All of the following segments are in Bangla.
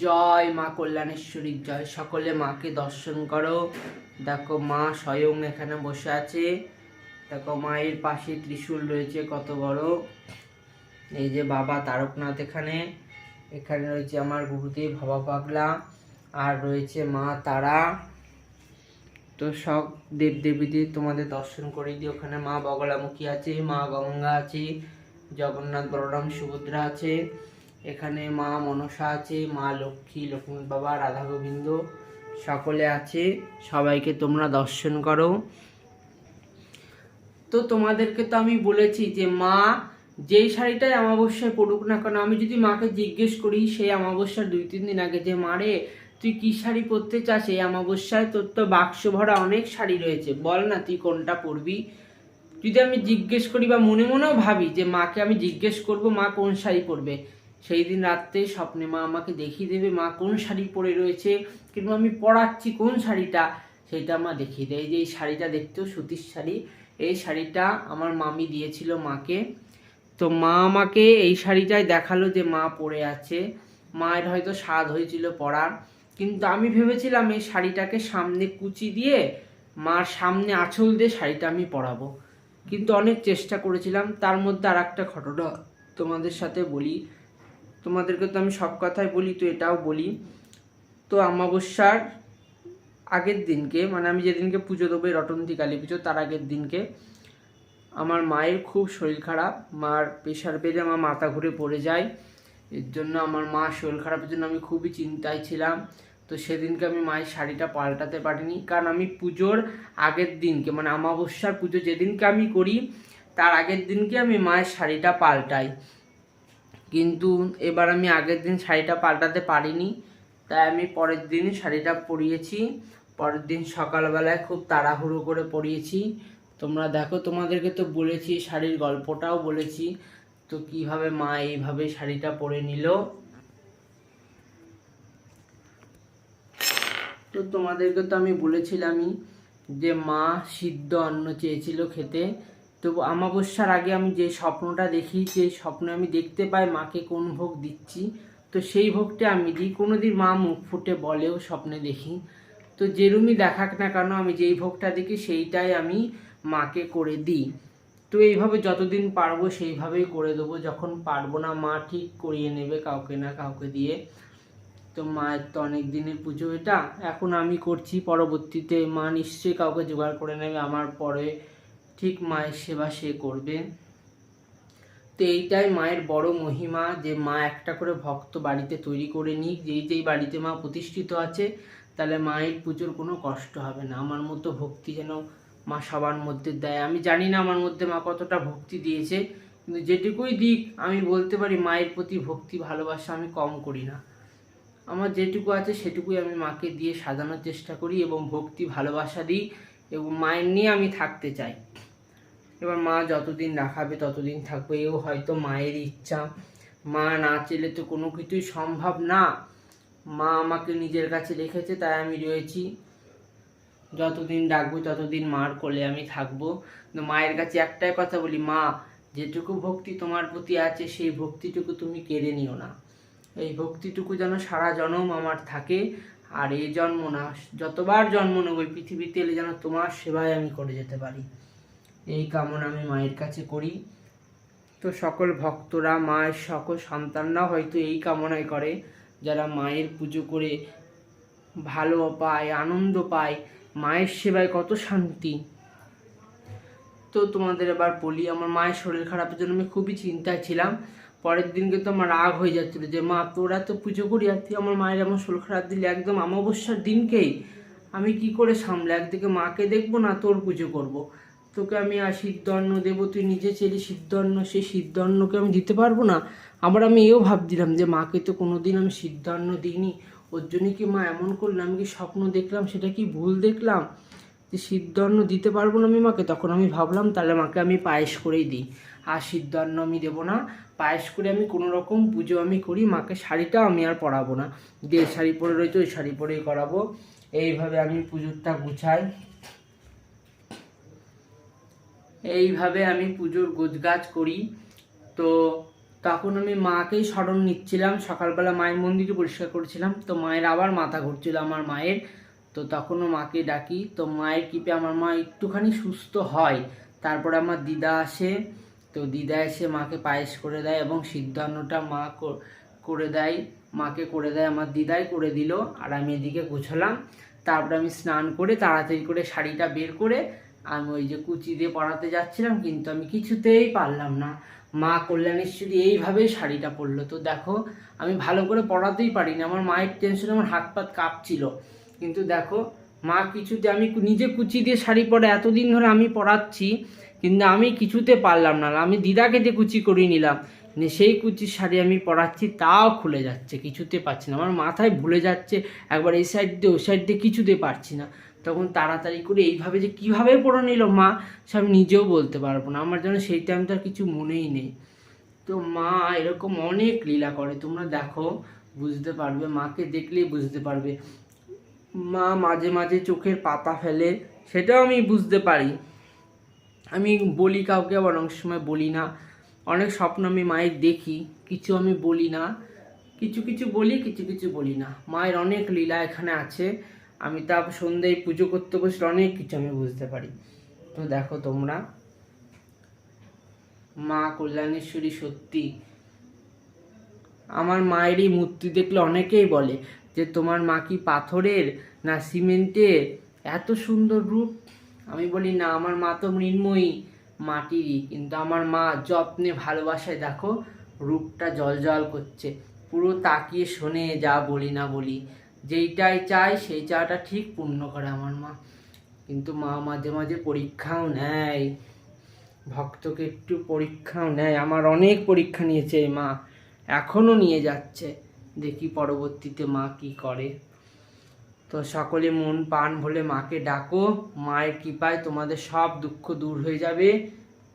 জয় মা কল্যাণেশ্বরীর জয়। সকলে মাকে দর্শন করো। দেখো মা স্বয়ং এখানে বসে আছে। দেখো মায়ের পাশে ত্রিশূল রয়েছে কত বড়। এই যে বাবা তারকনাথ এখানে এখানে রয়েছে আমার গুরুদেব ভাবা পাগলা, আর রয়েছে মা তারা। তো সব দেবদেবীদের তোমাদের দর্শন করে দিই। ওখানে মা বগলামুখী আছে, মা গঙ্গা আছে, জগন্নাথ বলরাম সুভদ্রা আছে, এখানে মা মনসা আছে, মা লক্ষ্মী, লক্ষ্মী বাবা, রাধা গোবিন্দ সকলে আছে। সবাইকে তোমরা দর্শন করো। তো তোমাদেরকে তো আমি বলেছি যে মা যেই শাড়িটাই অমাবস্যায় পড়ুক না কেন, আমি যদি মাকে জিজ্ঞেস করি সেই অমাবস্যার 2-3 দিন আগে যে মা রে তুই কি শাড়ি পরতে চাস এই অমাবস্যায়, তোর তো বাক্স ভরা অনেক শাড়ি রয়েছে, বল না তুই কোনটা পরবি। যদি আমি জিজ্ঞেস করি বা মনে মনেও ভাবি যে মাকে আমি জিজ্ঞেস করব মা কোন শাড়ি পরবে, সেই দিন রাত্রে স্বপ্নে মা আমাকে দেখিয়ে দেবে মা কোন শাড়ি পরে রয়েছে, কিংবা আমি পরাচ্ছি কোন শাড়িটা সেইটা মা দেখিয়ে দেয়। এই যে এই শাড়িটা দেখতেও সুতির শাড়ি, এই শাড়িটা আমার মামি দিয়েছিল মাকে। তো মা আমাকে এই শাড়িটাই দেখালো যে মা পরে আছে। মায়ের হয়তো স্বাদ হয়েছিল পরার, কিন্তু আমি ভেবেছিলাম এই শাড়িটাকে সামনে কুচি দিয়ে মার সামনে আঁচল দিয়ে শাড়িটা আমি পরাবো, কিন্তু অনেক চেষ্টা করেছিলাম। তার মধ্যে আর একটা ঘটনা তোমাদের সাথে বলি, তোমাদেরকে তো আমি সব কথাই বলি, তো এটাও বলি। তো অমাবস্যার আগের দিনকে, মানে আমি যেদিনকে পুজো দেবো রটন্তী কালী পুজো, তার আগের দিনকে আমার মায়ের খুব শরীর খারাপ, মার প্রেশার বেড়ে আমার মাথা ঘুরে পড়ে যায়। এর জন্য আমার মা শরীর খারাপের জন্য আমি খুবই চিন্তায় ছিলাম। তো সেদিনকে আমি মায়ের শাড়িটা পাল্টাতে পারিনি, কারণ আমি পুজোর আগের দিনকে, মানে অমাবস্যার পুজো যেদিনকে আমি করি তার আগের দিনকে আমি মায়ের শাড়িটা পাল্টাই। কিন্তু এবার আমি আগের দিন শাড়িটা পাল্টাতে পারিনি, তাই আমি পরের দিন শাড়িটা পরিয়েছি। পরের দিন সকালবেলায় খুব তাড়াহুড়ো করে পরিয়েছি। তোমরা দেখো, তোমাদেরকে তো বলেছি, শাড়ির গল্পটাও বলেছি, তো কিভাবে মা এইভাবে শাড়িটা পরে নিল। তো তোমাদেরকে তো আমি বলেছিলামই যে মা সিদ্ধ অন্ন চেয়েছিল খেতে। তো অমাবস্যার আগে আমি যে স্বপ্নটা দেখি, যে স্বপ্নে আমি দেখতে পাই মাকে কোন ভোগ দিচ্ছি, তো সেই ভোগটা আমি দিই। কোনোদিন মা মুখ ফুটে বলেও স্বপ্নে দেখি, তো যেরমই দেখাক না কেন আমি যেই ভোগটা দেখি সেইটাই আমি মাকে করে দিই। তো এইভাবে যতদিন পারবো সেইভাবেই করে দেবো, যখন পারবো না মা ঠিক করিয়ে নেবে কাউকে না কাউকে দিয়ে। তো মায়ের তো অনেক দিনের পুজো এটা, এখন আমি করছি, পরবর্তীতে মা নিশ্চয়ই কাউকে জোগাড় করে নেবে আমার পরে, ঠিক মায়ের সেবা সে করবে। তো এইটাই মায়ের বড় মহিমা, যে মা একটা করে ভক্ত বাড়িতে তৈরি করে নিক, যেই বাড়িতে মা প্রতিষ্ঠিত আছে তাহলে মায়ের পুজোর কোনো কষ্ট হবে না। আমার মতো ভক্তি যেন মা সবার মধ্যে দেয়। আমি জানি না আমার মধ্যে মা কতটা ভক্তি দিয়েছে, কিন্তু যেটুকুই দিক আমি বলতে পারি মায়ের প্রতি ভক্তি ভালোবাসা আমি কম করি না। আমার যেটুকু আছে সেটুকুই আমি মাকে দিয়ে সাজানোর চেষ্টা করি এবং ভক্তি ভালোবাসা দিই, এবং মায়ের নিয়ে আমি থাকতে চাই। এবার মা যতদিন রাখাবে ততদিন থাকবো, এও হয়তো মায়ের ইচ্ছা। মা না চেলে তো কোনো কিছুই সম্ভব না। মা আমাকে নিজের কাছে রেখেছে, তাই আমি রয়েছি। যতদিন ডাকবো ততদিন মার কোলে আমি থাকবো। কিন্তু মায়ের কাছে একটাই কথা বলি, মা যেটুকু ভক্তি তোমার প্রতি আছে সেই ভক্তিটুকু তুমি কেড়ে নিও না। এই ভক্তিটুকু যেন সারা জন্ম আমার থাকে, আর এই জন্ম না, যতবার জন্ম নেব পৃথিবীতে এলে যেন তোমার সেবায় আমি করে যেতে পারি, এই কামনা আমি মায়ের কাছে করি। তো সকল ভক্তরা, মায়ের সকল সন্তানরা হয়তো এই কামনাই করে, যারা মায়ের পুজো করে ভালো পায়, আনন্দ পায়, মায়ের সেবায় কত শান্তি। তো তোমাদের এবার বলি, আমার মায়ের শরীর খারাপের জন্য আমি খুবই চিন্তায় ছিলাম। পরের দিনকে তো আমার রাগ হয়ে যাচ্ছিল যে মা তোরা তো পুজো করি আর তুই আমার মায়ের এমন শরীর খারাপ দিলে, একদম অমাবস্যার দিনকেই আমি কি করে সামলে, একদিকে মাকে দেখবো না তোর পুজো করব। তোকে আমি আর সিদ্ধ অন্ন দেবো, তুই নিজে চেলি সিদ্ধ অন্ন, সেই সিদ্ধ অন্নকে আমি দিতে পারবো না। আবার আমি এও ভাবছিলাম যে মাকে তো কোনোদিন আমি সিদ্ধ অন্ন দিইনি, ওর জন্য কি মা এমন করলো, আমি কি স্বপ্ন দেখলাম, সেটা কি ভুল দেখলাম যে সিদ্ধ অন্ন দিতে পারবো না আমি মাকে। তখন আমি ভাবলাম তাহলে মাকে আমি পায়েস করেই দিই, আর সিদ্ধ অন্ন আমি দেবো না, পায়েস করে আমি কোনো রকম পুজো আমি করি, মাকে শাড়িটাও আমি আর পরাবো না, যে শাড়ি পরে রয়েছে ওই শাড়ি পরেই করাবো। এইভাবে আমি পুজোরটা গুছাই, এইভাবে আমি পুজোর গোছগাছ করি। তো তখন আমি মাকেই স্মরণ নিচ্ছিলাম, সকালবেলা মায়ের মন্দিরকে পরিষ্কার করেছিলাম, তো মায়ের আবার মাথা ঘুরছিল আমার মায়ের। তো তখনও মাকে ডাকি, তো মায়ের কৃপে আমার মা একটুখানি সুস্থ হয়। তারপরে আমার দিদা আসে, তো দিদা এসে মাকে পায়েস করে দেয় এবং সিদ্ধান্নটা মা করে দেয়, মাকে করে দেয়, আমার দিদাই করে দিল। আর আমি এদিকে গোছালাম। তারপরে আমি স্নান করে তাড়াতাড়ি করে শাড়িটা বের করে আমি ওই যে কুচি দিয়ে পরাতে যাচ্ছিলাম, কিন্তু আমি কিছুতেই পারলাম না। মা কল্যাণেশ্বরী এইভাবেই শাড়িটা পরলো। তো দেখো আমি ভালো করে পরাতেই পারিনি, আমার মায়ের টেনশনে আমার হাত পাত কাঁপছিল। কিন্তু দেখো মা কিছুতে, আমি নিজে কুচি দিয়ে শাড়ি পরে এতদিন ধরে আমি পরাচ্ছি, কিন্তু আমি কিছুতে পারলাম না। আমি দিদাকে দিয়ে কুচি করিয়ে নিলাম, সেই কুচির শাড়ি আমি পরাচ্ছি, তাও খুলে যাচ্ছে, কিছুতে পারছি না, আমার মাথায় ভুলে যাচ্ছে, একবার এই সাইড দিয়ে ওই সাইড দিয়ে কিছুতে পারছি না। তখন তাড়াতাড়ি করে এইভাবে যে কীভাবে পরে নিল মা, সে আমি নিজেও বলতে পারবো না, আমার যেন সেই টাইমটা কিছু মনেই নেই। তো মা এরকম অনেক লীলা করে, তোমরা দেখো বুঝতে পারবে, মাকে দেখলেই বুঝতে পারবে। মা মাঝে মাঝে চোখের পাতা ফেলে, সেটাও আমি বুঝতে পারি। আমি বলি কাউকে, আবার অনেক সময় বলি না। অনেক স্বপ্ন আমি মায়ের দেখি, কিছু আমি বলি না, কিছু কিছু বলি, কিছু কিছু বলি না। মায়ের অনেক লীলা এখানে আছে, আমি তা সন্ধ্যায় পুজো করতে বসলে অনেক কিছু আমি বুঝতে পারি। তো দেখো তোমরা, মা কল্যাণেশ্বরী সত্যি। আমার মায়েরই মূর্তি দেখলে অনেকেই বলে যে তোমার মা কি পাথরের না সিমেন্টের, এত সুন্দর রূপ। আমি বলি না, আমার মা তো মৃন্ময়ী, মাটিরই, কিন্তু আমার মা যত্নে ভালোবাসায় দেখো রূপটা জল করছে। পুরো তাকিয়ে শোনে, যা বলি না বলি, যেইটাই চাই সেই চাটা ঠিক পূর্ণ করে আমার মা। কিন্তু মা মাঝে মাঝে পরীক্ষাও নেয়, ভক্তকে একটু পরীক্ষাও নেয়। আমার অনেক পরীক্ষা নিয়েছে এই মা, এখনও নিয়ে যাচ্ছে, দেখি পরবর্তীতে মা কি করে। তো সকলে মন প্রাণ ভরে মাকে ডাকো, মায়ের কৃপায় তোমাদের সব দুঃখ দূর হয়ে যাবে।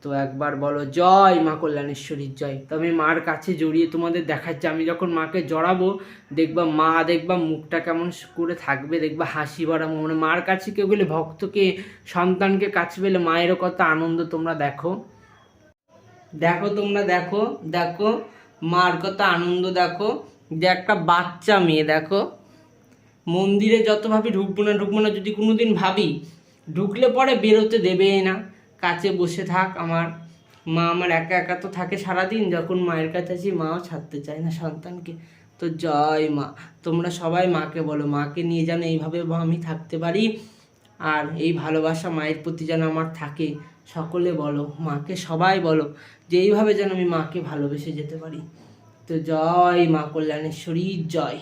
তো একবার বলো জয় মা কল্যাণেশ্বরীর জয়। তো আমি মার কাছে জড়িয়ে তোমাদের দেখাচ্ছি, আমি যখন মাকে জড়াবো দেখবা মা, দেখবা মুখটা কেমন করে থাকবে, দেখবা হাসি ভরা। মানে মার কাছে কেউ গেলে, ভক্তকে সন্তানকে কাছে পেলে মায়েরও কত আনন্দ তোমরা দেখো। দেখো তোমরা দেখো, দেখো মার কত আনন্দ, দেখো যে একটা বাচ্চা মেয়ে, দেখো মন্দিরে যত ভাবি ঢুকবো না, যদি কোনোদিন ভাবি ঢুকলে পরে বেরোতে দেবে না, কাছে বসে থাক। আমার মা আমার একা একা তো থাকে সারাদিন, যখন মায়ের কাছে আসি মাও ছাড়তে চায় না সন্তানকে। তো জয় মা, তোমরা সবাই মাকে বলো, মাকে নিয়ে যেন এইভাবে আমি থাকতে পারি, আর এই ভালোবাসা মায়ের প্রতি যেন আমার থাকে। সকলে বলো মাকে, সবাই বলো যে এইভাবে যেন আমি মাকে ভালোবেসে যেতে পারি। তো জয় মা কল্যাণেশ্বরী জয়।